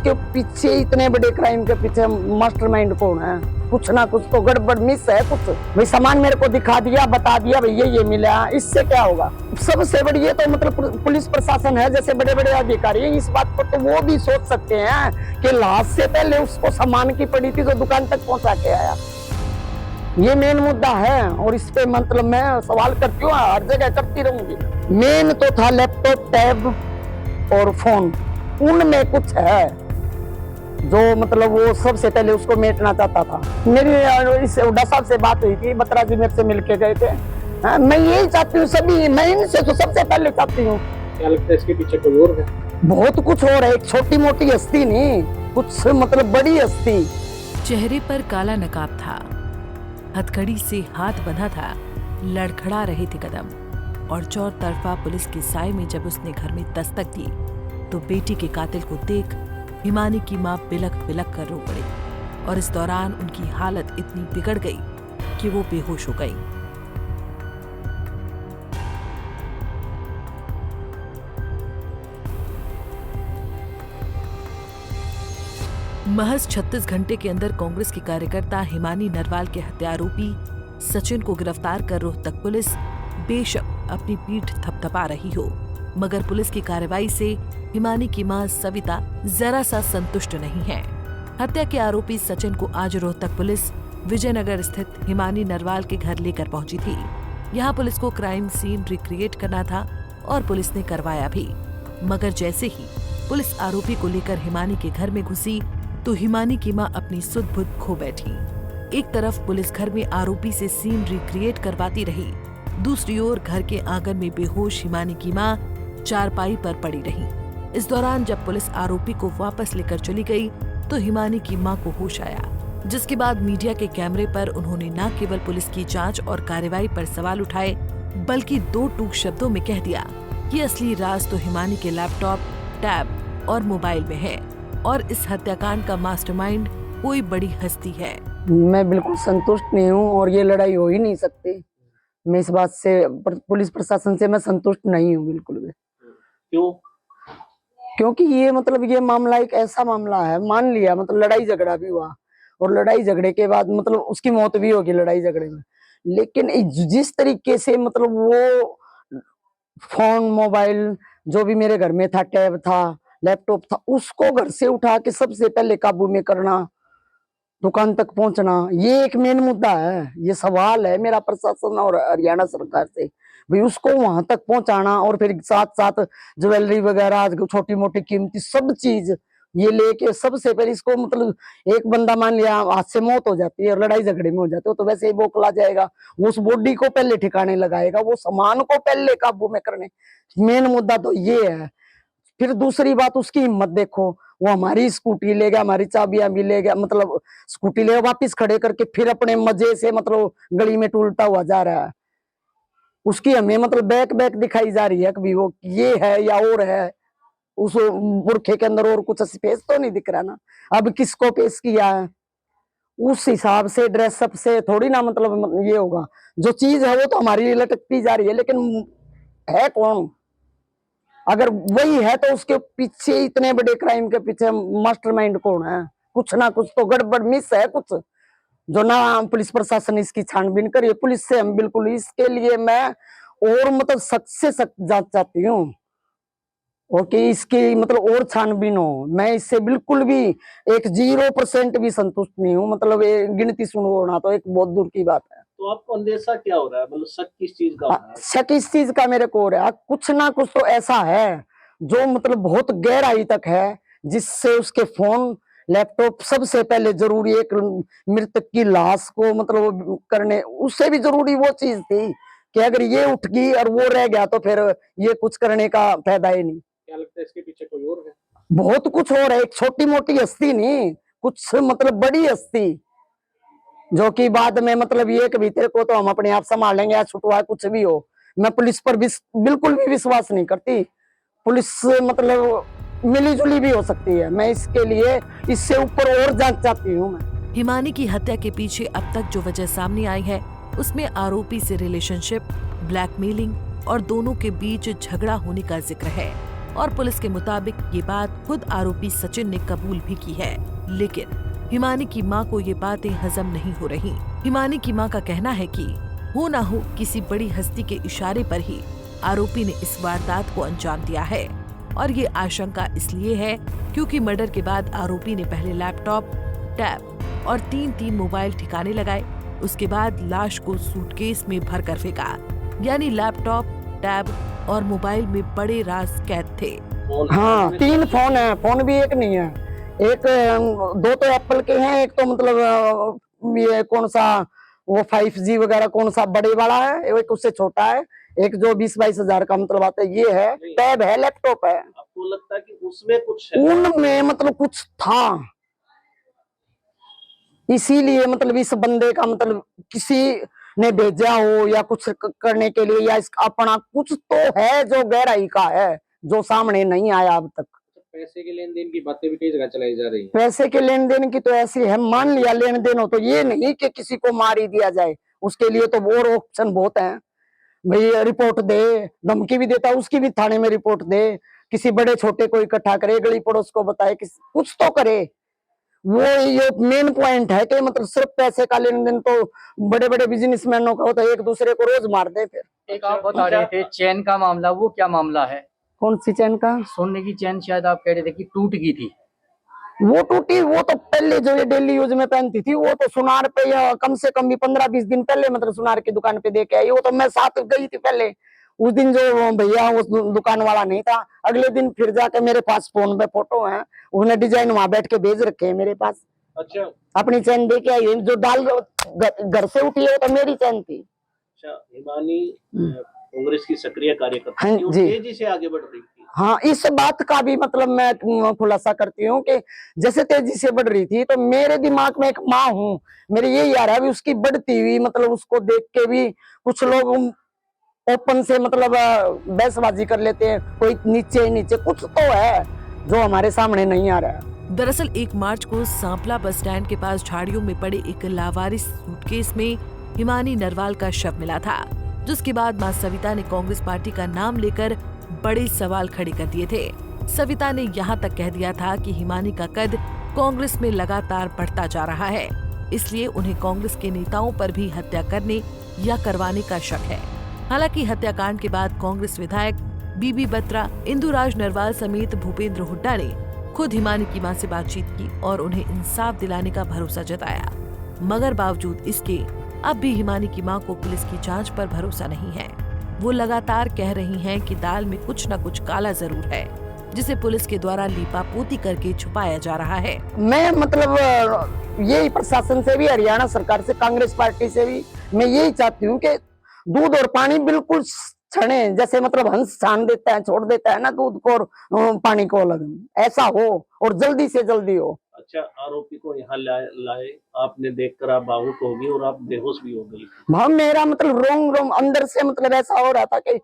उसके पीछे, इतने बड़े क्राइम के पीछे मास्टरमाइंड कौन है? कुछ ना कुछ तो गड़बड़ मिस है। कुछ भाई सामान मेरे को दिखा दिया, बता दिया भैया ये मिला, इससे क्या होगा? सबसे बड़ी ये तो मतलब पुलिस प्रशासन है, जैसे बड़े बड़े अधिकारी हैं, इस बात पर तो वो भी सोच सकते हैं कि लाश से पहले उसको सामान की पड़ी थी तो दुकान तक पहुंचा के आया। ये मेन मुद्दा है और इस पे मतलब मैं सवाल करती हूँ, हर जगह करती रहूंगी। मेन तो था लैपटॉप, टैब और फोन, उनमें कुछ है जो मतलब वो सबसे पहले उसको मेटना चाहता था। मेरी इस हुड्डा साहब से बात हुई थी, बत्रा जी मेरे से मिलके गए थे। मैं यही चाहती हूँ, सभी मैं इनसे तो सबसे पहले चाहती हूँ। क्या लगता है इसके पीछे कोई और है? बहुत कुछ और है, एक छोटी मोटी हस्ती नहीं, कुछ मतलब बड़ी हस्ती। चेहरे पर काला नकाब था, हथकड़ी से हाथ बंधा था, लड़खड़ा रहे थे कदम, और चौतरफा पुलिस के साए में जब उसने घर में दस्तक दी तो बेटी के कातिल को देख हिमानी की मां बिलख बिलख कर रो पड़ी, और इस दौरान उनकी हालत इतनी बिगड़ गई कि वो बेहोश हो गई। महज 36 घंटे के अंदर कांग्रेस की कार्यकर्ता हिमानी नरवाल के हत्यारोपी सचिन को गिरफ्तार कर रोहतक पुलिस बेशक अपनी पीठ थपथपा रही हो, मगर पुलिस की कार्रवाई से हिमानी की मां सविता जरा सा संतुष्ट नहीं है। हत्या के आरोपी सचिन को आज रोहतक पुलिस विजयनगर स्थित हिमानी नरवाल के घर लेकर पहुंची थी। यहाँ पुलिस को क्राइम सीन रिक्रिएट करना था और पुलिस ने करवाया भी, मगर जैसे ही पुलिस आरोपी को लेकर हिमानी के घर में घुसी तो हिमानी की मां अपनी सुध बुध खो बैठी। एक तरफ पुलिस घर में आरोपी से सीन रिक्रिएट करवाती रही, दूसरी ओर घर के आंगन में बेहोश हिमानी की मां चारपाई पर पड़ी रही। इस दौरान जब पुलिस आरोपी को वापस लेकर चली गई तो हिमानी की मां को होश आया, जिसके बाद मीडिया के कैमरे पर उन्होंने न केवल पुलिस की जांच और कार्रवाई पर सवाल उठाए, बल्कि दो टूक शब्दों में कह दिया कि असली राज तो हिमानी के लैपटॉप, टैब और मोबाइल में है, और इस हत्याकांड का मास्टरमाइंड कोई बड़ी हस्ती है। मैं बिल्कुल संतुष्ट नहीं हूँ और ये लड़ाई हो ही नहीं सकती। मैं इस बात से पुलिस प्रशासन से मैं संतुष्ट नहीं हूँ बिल्कुल भी। क्यों? क्योंकि ये मतलब ये मामला एक ऐसा मामला है, मान लिया मतलब लड़ाई झगड़ा भी हुआ और लड़ाई झगड़े के बाद मतलब उसकी मौत भी होगी लड़ाई झगड़े में, लेकिन जिस तरीके से मतलब वो फोन, मोबाइल जो भी मेरे घर में था, टैब था, लैपटॉप था, उसको घर से उठा के सबसे पहले काबू में करना, दुकान तक पहुंचना, ये एक मेन मुद्दा है। ये सवाल है मेरा प्रशासन और हरियाणा सरकार से, भाई उसको वहां तक पहुंचाना और फिर साथ साथ ज्वेलरी वगैरह, छोटी मोटी कीमती सब चीज ये लेके सबसे पहले इसको मतलब एक बंदा मान लिया हाथ से मौत हो जाती है और लड़ाई झगड़े में हो जाती है तो वैसे ही बौखला जाएगा, वो उस बॉडी को पहले ठिकाने लगाएगा, वो सामान को पहले काबू में करने। मेन मुद्दा तो ये है। फिर दूसरी बात उसकी हिम्मत देखो, वो हमारी स्कूटी ले गया, हमारी चाबियां भी ले गया, मतलब स्कूटी ले वापिस खड़े करके फिर अपने मजे से मतलब गली में टूलता हुआ जा रहा है। उसकी हमें मतलब बैक बैक दिखाई जा रही है, कभी वो ये है या और है, उस बुरखे के अंदर और कुछ स्पेस तो नहीं दिख रहा ना। अब किसको पेश किया है उस हिसाब से ड्रेसअप से थोड़ी ना मतलब ये होगा। जो चीज है वो तो हमारी लटकती जा रही है, लेकिन है कौन? अगर वही है तो उसके पीछे, इतने बड़े क्राइम के पीछे मास्टरमाइंड कौन है? कुछ ना कुछ तो गड़बड़ मिस है, कुछ जो ना पुलिस प्रशासन इसकी छानबीन करे। पुलिस से हम बिल्कुल इसके लिए मैं और मतलब सख्त से सख्त जांच चाहती हूँ और कि इसकी मतलब और छानबीन हो। मैं इससे बिल्कुल भी एक 0% भी संतुष्ट नहीं हूँ। मतलब ये गिनती सुनो ना तो एक बहुत दूर की बात है। तो आपको अंदेशा क्या हो रहा है, मतलब शक किस चीज का हो रहा है? शक इस चीज का मेरे को हो रहा है, कुछ ना कुछ तो ऐसा है जो मतलब बहुत गहराई तक है, जिससे उसके फोन, लैपटॉप सबसे पहले जरूरी, एक मृतक की लाश को मतलब करने उससे भी जरूरी वो चीज थी कि अगर ये उठ गई और वो रह गया तो फिर ये कुछ करने का फायदा ही नहीं। क्या लगता है इसके पीछे कोई और है? बहुत कुछ हो रहा है, एक छोटी मोटी हस्ती नहीं, कुछ मतलब बड़ी हस्ती, जो कि बाद में मतलब ये कि तेरे को तो हम अपने आप संभाल लेंगे या छुटवा कुछ भी हो। मैं पुलिस पर बिल्कुल भी विश्वास नहीं करती। पुलिस मतलब मिली जुली भी हो सकती है, मैं इसके लिए इससे ऊपर और जांच चाहती हूँ मैं। हिमानी की हत्या के पीछे अब तक जो वजह सामने आई है उसमें आरोपी से रिलेशनशिप, ब्लैकमेलिंग और दोनों के बीच झगड़ा होने का जिक्र है। और पुलिस के मुताबिक ये बात खुद आरोपी सचिन ने कबूल भी की है। लेकिन हिमानी की मां को ये बातें हजम नहीं हो रही। हिमानी की मां का कहना है कि हो ना हो किसी बड़ी हस्ती के इशारे पर ही आरोपी ने इस वारदात को अंजाम दिया है। और ये आशंका इसलिए है क्योंकि मर्डर के बाद आरोपी ने पहले लैपटॉप, टैब और 3 मोबाइल ठिकाने लगाए। उसके बाद लाश को सूटकेस में भर कर फेंका। यानी लैपटॉप, टैब और मोबाइल में बड़े राज कैद थे। हाँ, 3 फोन है, फोन भी एक नहीं है। एक 2 तो एप्पल के हैं, एक तो मतलब ये कौन सा वो 5G वगैरह कौन सा बड़े वाला है, एक उससे छोटा है, एक जो 20-22 हजार का मतलब आता है ये है, टैब है, लैपटॉप है। आपको लगता है कि उसमें कुछ है? उनमें मतलब कुछ था, इसीलिए मतलब इस बंदे का मतलब किसी ने भेजा हो या कुछ करने के लिए, या इसका अपना कुछ तो है जो गहराई का है, जो सामने नहीं आया अब तक। पैसे के लेन देन की बातें भी कई जगह चलाई जा रही है। पैसे के लेन देन की तो ऐसी है, मान लिया लेन देन हो तो ये नहीं कि किसी को मार ही दिया जाए, उसके लिए तो और ऑप्शन बहुत हैं। भाई रिपोर्ट दे, धमकी भी देता है, उसकी भी थाने में रिपोर्ट दे, किसी बड़े छोटे को इकट्ठा करे, गली पड़ोस को बताए, कुछ तो करे। वो ये मेन पॉइंट है कि मतलब सिर्फ पैसे का लेन देन तो बड़े बड़े बिजनेसमैनों का होता है, एक दूसरे को रोज मार दे। फिर एक आप बता रहे थे चैन का मामला, वो क्या मामला है? कौन सी चैन का? सोने की चैन शायद आप कह रहे थे कि टूट गई थी। वो टूटी, वो तो पहले जो ये डेली यूज में पहनती थी, वो तो सुनार पे या कम से कम भी 15-20 दिन पहले मतलब सुनार की दुकान पे दे के आई। वो तो मैं साथ गई थी पहले, उस दिन जो भैया उस दुकान वाला नहीं था, अगले दिन फिर जाके मेरे पास फोन पे फोटो है, उसने डिजाइन वहां बैठ के भेज रखे है मेरे पास। अच्छा, अपनी चैन दे के आई है, जो डाल घर से उठी है वो तो मेरी चैन थी। अच्छा, हिमानी कांग्रेस की सक्रिय कार्यकर्ता हाँ थी और जी। तेजी से आगे बढ़ रही थी। हाँ, इस बात का भी मतलब मैं खुलासा करती हूँ कि जैसे तेजी से बढ़ रही थी, तो मेरे दिमाग में एक माँ हूँ, मेरे ये यार है, उसकी बढ़ती हुई मतलब उसको देख के भी कुछ लोग ओपन से मतलब बहसबाजी कर लेते हैं, कोई नीचे नीचे कुछ तो है जो हमारे सामने नहीं आ रहा है। दरअसल 1 मार्च को सांपला बस स्टैंड के पास झाड़ियों में पड़े एक लावारिस सूटकेस में हिमानी नरवाल का शव मिला था, जिसके बाद मां सविता ने कांग्रेस पार्टी का नाम लेकर बड़े सवाल खड़े कर दिए थे। सविता ने यहाँ तक कह दिया था कि हिमानी का कद कांग्रेस में लगातार बढ़ता जा रहा है, इसलिए उन्हें कांग्रेस के नेताओं पर भी हत्या करने या करवाने का शक है। हालांकि हत्याकांड के बाद कांग्रेस विधायक बीबी बत्रा, इंदुराज नरवाल समेत भूपेंद्र हुड्डा ने खुद हिमानी की मां से बातचीत की और उन्हें इंसाफ दिलाने का भरोसा जताया। मगर बावजूद इसके अब भी हिमानी की मां को पुलिस की जांच पर भरोसा नहीं है। वो लगातार कह रही हैं कि दाल में कुछ न कुछ काला जरूर है, जिसे पुलिस के द्वारा लीपापोती करके छुपाया जा रहा है। मैं मतलब यही प्रशासन से भी, हरियाणा सरकार से, कांग्रेस पार्टी से भी मैं यही चाहती हूँ कि दूध और पानी बिल्कुल छने, जैसे मतलब हंस छान देता है, छोड़ देता है ना दूध को और पानी को अलग, ऐसा हो और जल्दी से जल्दी हो। अच्छा, आरोपी को यहाँ लाए, आपने देखकर आप भावुक होगी और आप बेहोश भी हो गई। भाव मेरा मतलब रोम रोम अंदर से मतलब ऐसा हो रहा था कि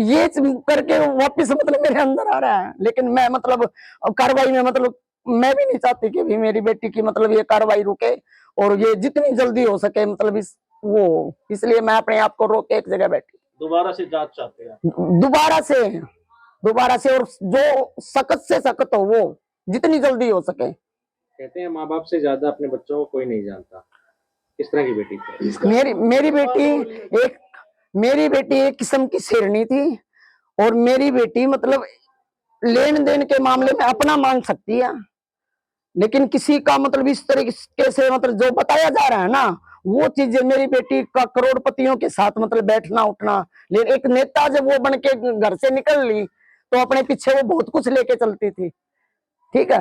ये करके वापिस मतलब मेरे अंदर आ रहा है। लेकिन मैं मतलब कार्रवाई में मतलब मैं भी नहीं चाहती कि भी मेरी बेटी की मतलब ये कार्रवाई रुके और ये जितनी जल्दी हो सके मतलब इसलिए मैं अपने आप को रोक के एक जगह बैठी। दोबारा से जांच चाहते हैं? दोबारा से और जो सख्त से सख्त हो वो जितनी जल्दी हो सके। कहते हैं माँ बाप से ज्यादा अपने बच्चों को कोई नहीं जानता। किस तरह की बेटी थी? मेरी बेटी एक किस्म की शेरनी थी और मेरी बेटी मतलब लेन देन के मामले में अपना मांग सकती है, लेकिन किसी का मतलब इस तरीके से मतलब जो बताया जा रहा है ना, वो चीजें मेरी बेटी का करोड़पतियों के साथ मतलब बैठना उठना, लेकिन एक नेता जब वो बन के घर से निकल ली तो अपने पीछे वो बहुत कुछ लेके चलती थी। ठीक है,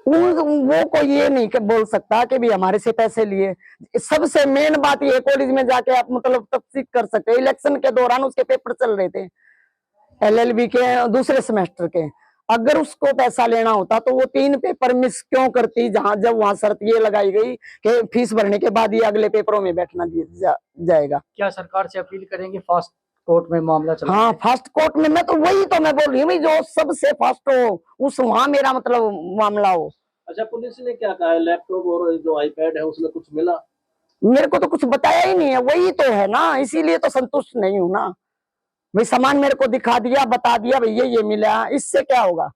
वो कोई ये नहीं कि बोल सकता कि भी हमारे से पैसे लिए। सबसे मेन बात ये, कॉलेज में जाके आप मतलब तफ्सीक कर सकते हैं। इलेक्शन के दौरान उसके पेपर चल रहे थे LLB के दूसरे सेमेस्टर के, अगर उसको पैसा लेना होता तो वो 3 पेपर मिस क्यों करती, जब वहां शर्त ये लगाई गई कि फीस भरने के बाद ही अगले पेपरों में बैठना जाएगा। क्या सरकार से अपील करेंगे फास्ट कोर्ट में मामला चला? हाँ, फास्ट कोर्ट में, मैं तो वही तो मैं बोल रही हूँ, जो सबसे फास्ट हो उस वहां मेरा मतलब मामला हो। अच्छा, पुलिस ने क्या कहा है? लैपटॉप और जो आईपैड है उसमें कुछ मिला? मेरे को तो कुछ बताया ही नहीं है, वही तो है ना, इसीलिए तो संतुष्ट नहीं हूँ ना। भाई सामान मेरे को दिखा दिया, बता दिया भैया ये मिला, इससे क्या होगा?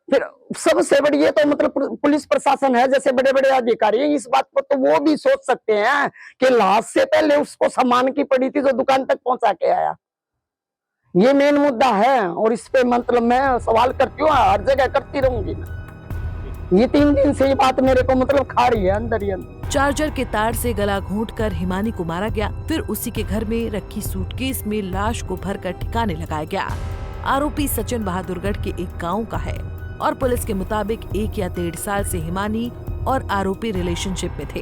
फिर सबसे बड़ी ये तो मतलब पुलिस प्रशासन है, जैसे बड़े बड़े अधिकारी हैं, इस बात को तो वो भी सोच सकते हैं कि लाश से पहले उसको सामान की पड़ी थी जो दुकान तक पहुंचा के आया। ये मेन मुद्दा है और इस पे मतलब मैं सवाल करती हूँ, हर जगह करती रहूंगी मैं। ये 3 दिन से ये बात मेरे को मतलब खा रही है अंदर ही अंदर। चार्जर के तार से गला घोंटकर हिमानी को मारा गया, फिर उसी के घर में रखी सूटकेस में लाश को भरकर ठिकाने लगाया गया। आरोपी सचिन बहादुरगढ़ के एक गांव का है और पुलिस के मुताबिक 1 या 1.5 साल से हिमानी और आरोपी रिलेशनशिप में थे।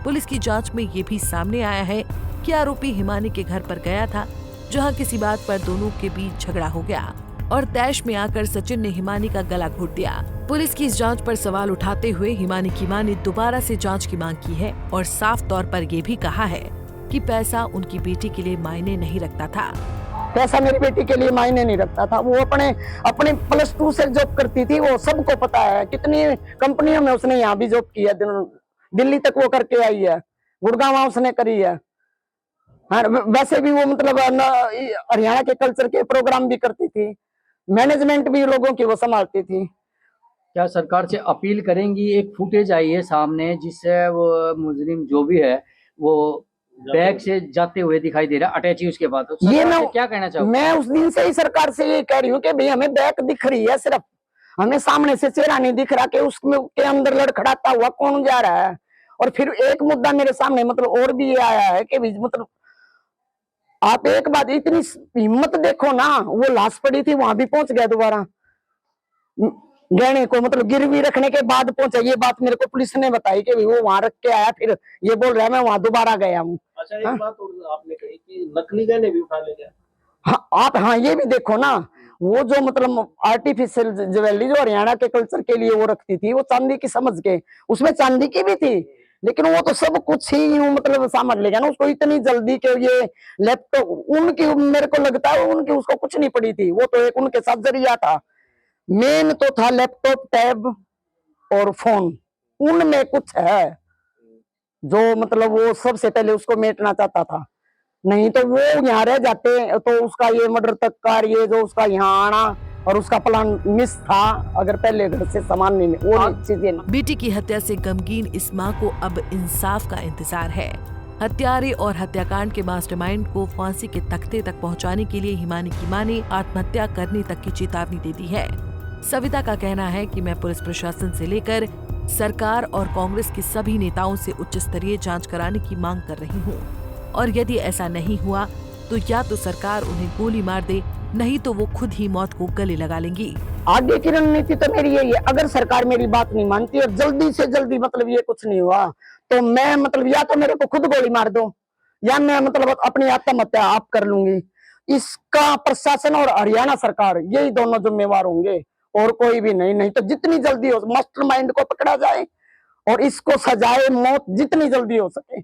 पुलिस की जांच में ये भी सामने आया है कि आरोपी हिमानी के घर पर गया था, जहां किसी बात पर दोनों के बीच झगड़ा हो गया और तैश में आकर सचिन ने हिमानी का गला घोंट दिया। पुलिस की इस जांच पर सवाल उठाते हुए हिमानी की मां ने दोबारा से जांच की मांग की है और साफ तौर पर ये भी कहा है कि पैसा उनकी बेटी के लिए मायने नहीं रखता था। पैसा मेरी बेटी के लिए मायने नहीं रखता था। वो अपने +2 से जॉब करती थी, वो सबको पता है। कितनी कंपनियों में उसने यहाँ भी जॉब किया, दिल्ली तक वो करके आई है, गुड़गांव उसने करी है। हाँ, वैसे भी वो मतलब हरियाणा के कल्चर के प्रोग्राम भी करती थी, मैनेजमेंट भी लोगों की वो संभालती थी। क्या सरकार से अपील करेंगी? एक फुटेज आई है सामने जिससे वो मुजरिम जो भी है वो बैग से जाते हुए दिखाई दे रहा है, अटैची उसके बाद। तो ये सरकार से क्या कहना चाहोगे? मैं उस दिन से ही सरकार से ये कह रही हूँ कि भाई हमें बैग दिख रही है, सिर्फ हमें सामने से चेहरा नहीं दिख रहा कि उसमें के अंदर लड़खड़ाता हुआ कौन जा रहा है। और फिर एक मुद्दा मेरे सामने मतलब और भी ये आया है कि मतलब आप एक बात, इतनी हिम्मत देखो ना, वो लाश पड़ी थी वहां भी पहुंच गया दोबारा, गहने को मतलब गिरवी रखने के बाद पहुंचा। ये बात मेरे को पुलिस ने बताई कि वो वहां रख के आया, फिर ये बोल रहा है मैं वहां दोबारा गया हूँ। अच्छा, एक बात और आपने कही कि नकली गहने भी उठा ले गया। हाँ, आप हाँ ये भी देखो ना, वो जो मतलब आर्टिफिशियल ज्वेलरी जो हरियाणा के कल्चर के लिए वो रखती थी, वो चांदी की समझ के, उसमें चांदी की भी थी, लेकिन वो तो सब कुछ ही यूं मतलब समझ लेगा ना। उसको इतनी जल्दी के ये लैपटॉप उनकी, मेरे को लगता है उनकी उसको कुछ नहीं पड़ी थी, वो तो एक उनके साथ जरिया था। मेन तो था लैपटॉप, टैब और फोन, उनमें कुछ है जो मतलब वो सबसे पहले उसको मेटना चाहता था। नहीं तो वो यहाँ रह जाते तो उसका ये मर्डर तक का ये जो उसका यहाँ आना और उसका प्लान मिस था, अगर पहले घर से सामान नहीं वो चीजें। बेटी की हत्या से गमगीन इस मां को अब इंसाफ का इंतजार है। हत्यारे और हत्याकांड के मास्टरमाइंड को फांसी के तख्ते तक पहुंचाने के लिए हिमानी की मां ने आत्महत्या करने तक की चेतावनी दे दी है। सविता का कहना है कि मैं पुलिस प्रशासन से लेकर सरकार और कांग्रेस के सभी नेताओं से उच्च स्तरीय जांच कराने की मांग कर रही हूं, और यदि ऐसा नहीं हुआ तो या तो सरकार उन्हें गोली मार दे, नहीं तो वो खुद ही मौत को गले लगा लेंगी। आगे की रणनीति तो मेरी यही है, अगर सरकार मेरी बात नहीं मानती और जल्दी से जल्दी मतलब ये कुछ नहीं हुआ तो मैं मतलब या तो मेरे को खुद गोली मार दो या मैं मतलब अपनी आत्महत्या आप कर लूंगी। इसका प्रशासन और हरियाणा सरकार यही दोनों जिम्मेवार होंगे और कोई भी नहीं। नहीं तो जितनी जल्दी हो मास्टरमाइंड को पकड़ा जाए और इसको सजाए मौत जितनी जल्दी हो सके।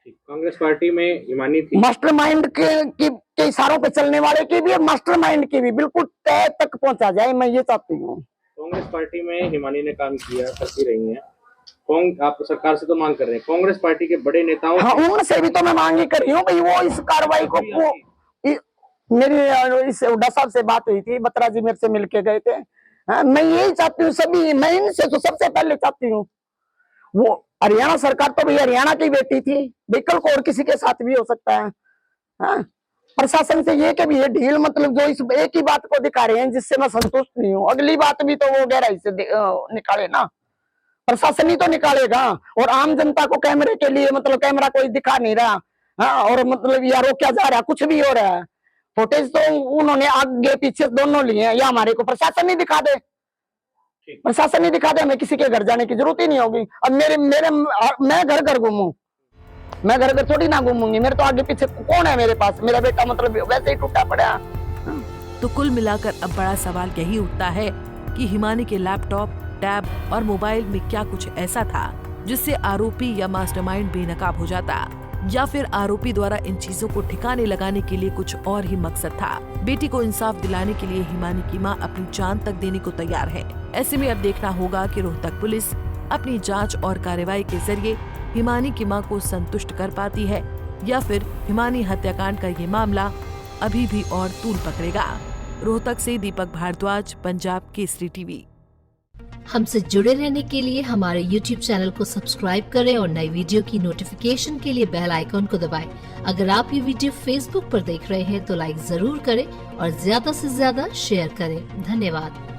कांग्रेस पार्टी में हिमानी थी, मास्टरमाइंड के इशारों पे चलने वाले की भी और मास्टरमाइंड की भी बिल्कुल तय तक पहुंचा जाए, मैं ये चाहती हूँ। कांग्रेस पार्टी में हिमानी ने काम किया, करती रही हैं। आप सरकार से तो मांग कर रहे हैं, कांग्रेस पार्टी के बड़े नेताओं हाँ, उनसे भी तो मैं मांग ही कर रही हूँ भाई वो इस कार्रवाई को मेरी इस हुड्डा साहब से बात हुई थी, बत्रा जी मेरे से मिलके गए थे। हाँ, मैं यही चाहती हूँ, सभी मैं इनसे तो सबसे पहले चाहती हूँ। वो हरियाणा सरकार तो भाई हरियाणा की बेटी थी, कल को और किसी के साथ भी हो सकता है। हाँ, प्रशासन से ये कि भी ये ढील मतलब जो इस एक ही बात को दिखा रहे हैं जिससे मैं संतुष्ट नहीं हूँ, अगली बात भी तो वो गहराई से निकाले ना, प्रशासन ही तो निकालेगा। और आम जनता को कैमरे के लिए मतलब कैमरा कोई दिखा नहीं रहा। हाँ, और मतलब या रोका जा रहा, कुछ भी हो रहा है। फुटेज तो उन्होंने आगे पीछे दोनों लिए हैं, या हमारे को प्रशासन ही दिखा दे, प्रशासन ही दिखा दे, हमें किसी के घर जाने की जरूरत ही नहीं होगी। अब मैं घर घर घूमूं, मैं घर घर थोड़ी ना घूमूंगी, मेरे तो आगे पीछे कौन है मेरे पास, मेरा बेटा मतलब वैसे ही टूटा पड़ा। तो कुल मिलाकर अब बड़ा सवाल यही उठता है कि हिमानी के लैपटॉप, टैब और मोबाइल में क्या कुछ ऐसा था जिससे आरोपी या मास्टरमाइंड बेनकाब हो जाता, या फिर आरोपी द्वारा इन चीजों को ठिकाने लगाने के लिए कुछ और ही मकसद था। बेटी को इंसाफ दिलाने के लिए हिमानी की मां अपनी जान तक देने को तैयार है। ऐसे में अब देखना होगा कि रोहतक पुलिस अपनी जांच और कार्रवाई के जरिए हिमानी की मां को संतुष्ट कर पाती है या फिर हिमानी हत्याकांड का ये मामला अभी भी और तूल पकड़ेगा। रोहतक से दीपक भारद्वाज, पंजाब केसरी टीवी। हमसे जुड़े रहने के लिए हमारे YouTube चैनल को सब्सक्राइब करें और नई वीडियो की नोटिफिकेशन के लिए बेल आइकॉन को दबाएं। अगर आप ये वीडियो Facebook पर देख रहे हैं तो लाइक जरूर करें और ज्यादा से ज्यादा शेयर करें। धन्यवाद।